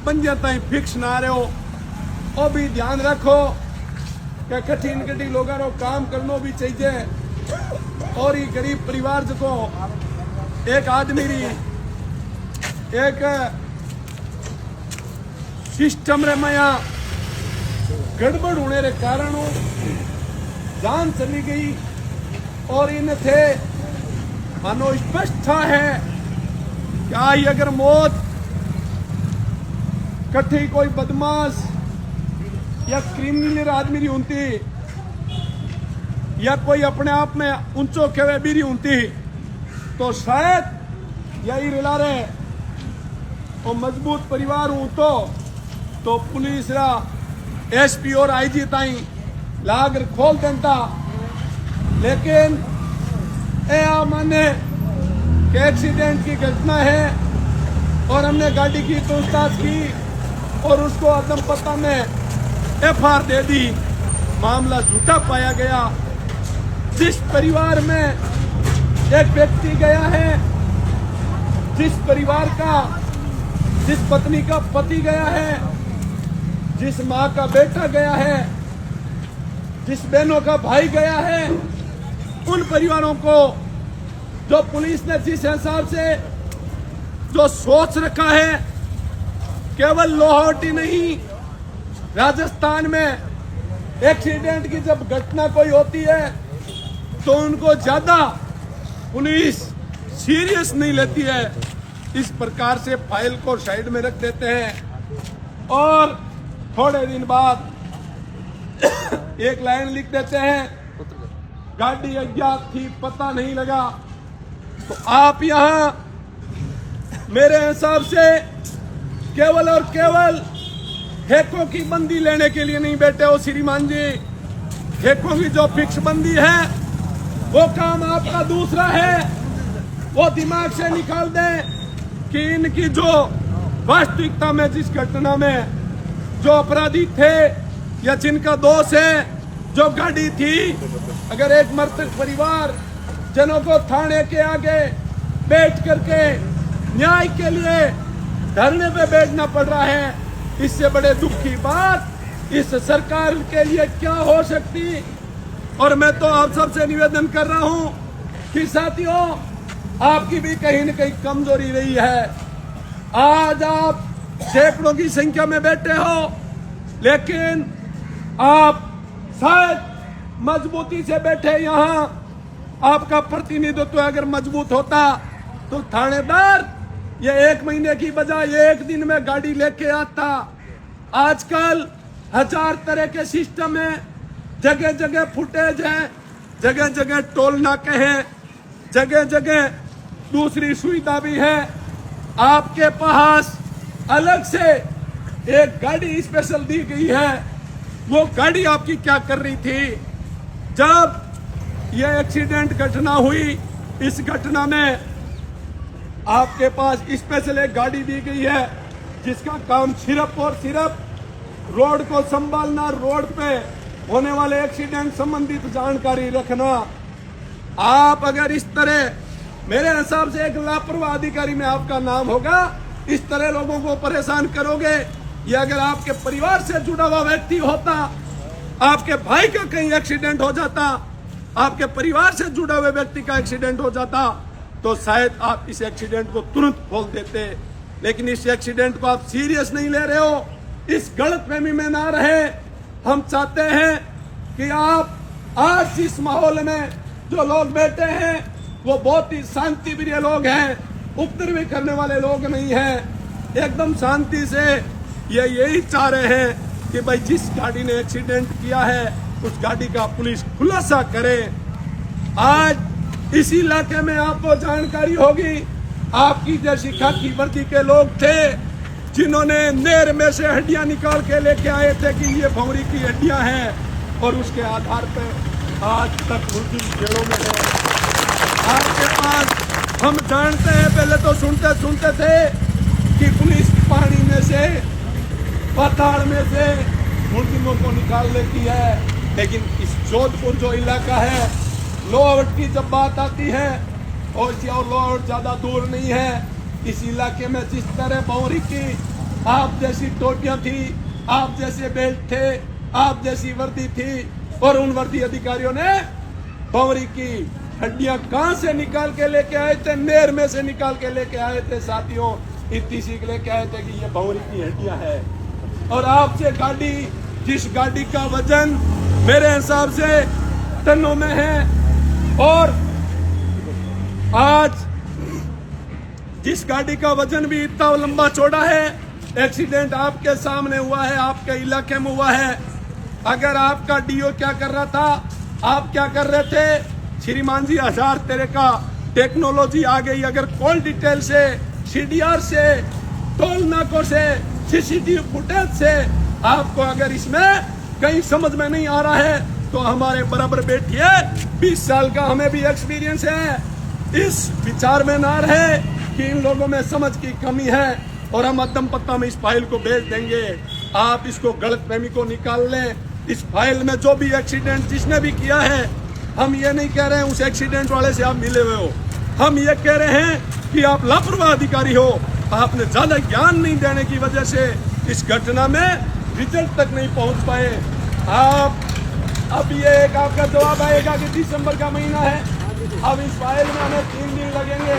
पंजे ताई फिक्स ना रहो। वो भी ध्यान रखो कि कठिन लोगों को काम करना भी चाहिए। और ये गरीब परिवार को एक आदमी री एक सिस्टम रे माया गड़बड़ होने रे कारण जान चली गई। और इन थे मानो स्पष्ट था है कि आई अगर मौत कठी कोई बदमाश या क्रिमिनल आदमी री होती या कोई अपने आप में ऊंचो खेवे भी होती तो शायद यही रिला रहे और मजबूत परिवार हूं तो पुलिस रा एसपी और आईजी ताई लागर खोल देता। लेकिन ए माने कि एक्सीडेंट की घटना है और हमने गाड़ी की पूछताछ की और उसको अदम पता में एफआईआर दे दी। मामला झूठा पाया गया। जिस परिवार में एक व्यक्ति गया है, जिस परिवार का जिस पत्नी का पति गया है, जिस माँ का बेटा गया है, जिस बहनों का भाई गया है, उन परिवारों को जो पुलिस ने जिस हिसाब से जो सोच रखा है, केवल लाहौटी नहीं राजस्थान में एक्सीडेंट की जब घटना कोई होती है तो उनको ज्यादा पुलिस सीरियस नहीं लेती है। इस प्रकार से फाइल को साइड में रख देते हैं और थोड़े दिन बाद एक लाइन लिख देते हैं गाड़ी अज्ञात थी, पता नहीं लगा। तो आप यहां मेरे हिसाब से केवल और केवल ठेकों की बंदी लेने के लिए नहीं बैठे हो श्रीमान जी। ठेकों की जो फिक्स बंदी है वो काम आपका दूसरा है। वो दिमाग से निकाल दें कि इनकी जो वास्तविकता में जिस घटना में जो अपराधी थे या जिनका दोष है, जो गाड़ी थी, अगर एक मृतक परिवार जनों को थाने के आगे बैठ करके न्याय के लिए धरने पे बैठना पड़ रहा है, इससे बड़े दुख की बात इस सरकार के लिए क्या हो सकती। और मैं तो आप सबसे निवेदन कर रहा हूं कि साथियों, आपकी भी कहीं न कहीं कमजोरी रही है। आज आप सैकड़ों की संख्या में बैठे हो, लेकिन आप शायद मजबूती से बैठे यहां। आपका प्रतिनिधित्व अगर मजबूत होता तो थानेदार ये 1 महीने की बजाय 1 दिन में गाड़ी लेके आता। आजकल 1000 तरह के सिस्टम है, जगह जगह फुटेज है, जगह जगह टोल नाके हैं, जगह जगह दूसरी सुविधा भी है। आपके पास अलग से एक गाड़ी स्पेशल दी गई है। वो गाड़ी आपकी क्या कर रही थी? जब ये एक्सीडेंट घटना हुई, इस घटना में आपके पास स्पेशल एक गाड़ी दी गई है जिसका काम सिर्फ और सिर्फ रोड को संभालना, रोड पे होने वाले एक्सीडेंट संबंधित जानकारी रखना। आप अगर इस तरह, मेरे हिसाब से एक लापरवाह अधिकारी में आपका नाम होगा, इस तरह लोगों को परेशान करोगे। या अगर आपके परिवार से जुड़ा हुआ व्यक्ति होता, आपके भाई का कहीं एक्सीडेंट हो जाता, आपके परिवार से जुड़ा हुए व्यक्ति का एक्सीडेंट हो जाता, तो शायद आप इस एक्सीडेंट को तुरंत खोल देते। लेकिन इस एक्सीडेंट को आप सीरियस नहीं ले रहे हो, इस गलतफहमी में ना रहे। हम चाहते हैं कि आप आज इस माहौल में जो लोग बैठे हैं वो बहुत ही शांति प्रिय लोग हैं, उपद्रवी करने वाले लोग नहीं हैं। एकदम शांति से ये यही चाह रहे हैं कि भाई जिस गाड़ी ने एक्सीडेंट किया है उस गाड़ी का पुलिस खुलासा करे। आज इस इलाके में आपको जानकारी होगी, आपकी जैसी खाकी वर्दी के लोग थे जिन्होंने नेर में से हड्डियां निकाल के लेके आए थे कि ये भौरी की हड्डियां हैं, और उसके आधार पर आज तक मुलजिम जेलों में है। आपके पास हम जानते हैं, पहले तो सुनते थे कि पुलिस पानी में से, पाताल में से मुलजिमों को निकाल लेती है, लेकिन इस जोधपुर जो इलाका है, लोहावट की जब बात आती है, और लोहावट ज्यादा दूर नहीं है, इस इलाके में जिस तरह भौरी की आप जैसी टोपियां थी, आप जैसे बेल्ट थे, आप जैसी वर्दी थी, और उन वर्दी अधिकारियों ने भंवरी की हड्डियां कहां से निकाल के लेके आए थे? नेर में से निकाल के लेके आए थे साथियों। इतनी सीख लेके आए थे कि ये भंवरी की हड्डियां है। और आपसे गाड़ी, जिस गाड़ी का वजन मेरे हिसाब से टनों में है, और आज जिस गाड़ी का वजन भी इतना लंबा चौड़ा है, एक्सीडेंट आपके सामने हुआ है, आपके इलाके में हुआ है। अगर आपका डीओ क्या कर रहा था, आप क्या कर रहे थे? श्रीमान जी, 1000 तेरे का टेक्नोलॉजी आ गई। अगर कॉल डिटेल से, सीडीआर से, टोल नाकों से, सीसीटीवी फुटेज से आपको अगर इसमें कहीं समझ में नहीं आ रहा है तो हमारे बराबर बैठिए। 20 साल का हमें भी एक्सपीरियंस है। इस विचार में ना रहे कि इन लोगों में समझ की कमी है और हम अदम पत्ता में इस फाइल को भेज देंगे। आप इसको गलतफहमी को निकाल लें। इस फाइल में जो भी एक्सीडेंट जिसने भी किया है, हम ये नहीं कह रहे हैं उस एक्सीडेंट वाले से आप मिले हुए हो, हम ये कह रहे हैं कि आप लापरवाह अधिकारी हो। आपने ज्यादा ज्ञान नहीं देने की वजह से इस घटना में रिजल्ट तक नहीं पहुंच पाए। आप अब ये एक आपका जवाब आएगा कि दिसंबर का महीना है, अब इस फाइल में हमें 3 दिन लगेंगे।